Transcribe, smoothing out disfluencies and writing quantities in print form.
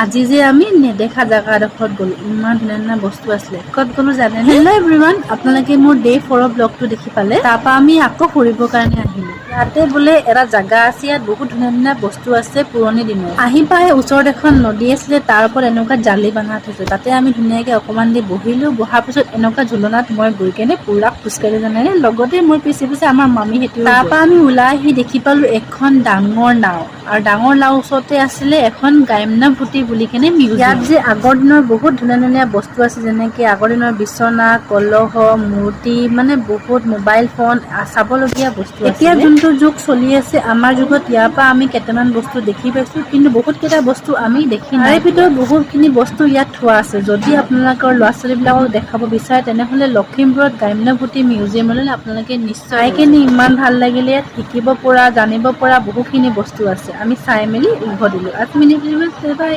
আজি যে আমি নেদেখা জাগা এডোখৰত গ'লো, ইমান ধুনীয়া ধুনীয়া বস্তু আছিলে। ক'ত গ'লো জানেনে? হেল্ল' এভৰিৱান, আপোনালোকে মোৰ ডে 4 ব্লগটো দেখি পালে। তাৰপৰা আমি আকৌ ফুৰিবৰ কাৰণে আহিলো। ইয়াতে বোলে এটা জাগা আছে, ইয়াত বহুত ধুনীয়া ধুনীয়া বস্তু আছে পুৰণি দিনৰ। আহি পাই ওচৰত এখন নদী আছিলে, তাৰ ওপৰত এনেকুৱা জালি বান্ধা থৈছে। তাতে আমি ধুনীয়াকে অকমান দি বহিলো। বহাৰ পিছত এনেকুৱা ঝুলনাত মই গৈ কেনে পুৰা খোজকাঢ়ি জানেনে, লগতে মোৰ পিছে পিছে আমাৰ মামীহঁতেও। তাৰপৰা আমি ওলাই আহি দেখি পালো এখন ডাঙৰ নাও, আৰু ডাঙৰ নাও ওচৰতে আছিলে এখন গ্ৰাম্যভূতি বুলি কেনে মিউজিয়াম। ইয়াত যে আগৰ দিনৰ বহুত ধুনীয়া ধুনীয়া বস্তু আছে, যেনেকে আগৰ দিনৰ বিচনা, কলহ, মূৰ্তি, মানে বহুত মোবাইল ফোন চাবলগীয়া বস্তু আছে। এতিয়া যোনটো যুগ চলি আছে আমাৰ যুগত, ইয়াৰ পৰা আমি কেইটামান বস্তু দেখি পাইছো, কিন্তু বহুত কেইটা বস্তু আমি দেখি নাই। তাৰে ভিতৰত বহুতখিনি বস্তু ইয়াত থোৱা আছে। যদি আপোনালোকৰ ল'ৰা ছোৱালীবিলাকক দেখাব বিচাৰে, তেনেহলে লখিমপুৰত গ্ৰাম্যভূতি মিউজিয়ামলৈ আপোনালোকে নিশ্চয় চাই কেনে ইমান ভাল লাগিলে। ইয়াত শিকিব পৰা, জানিব পৰা বহুখিনি বস্তু আছে। আমি চাই মেলি উভতিলো। 8 মিনিট। বাই।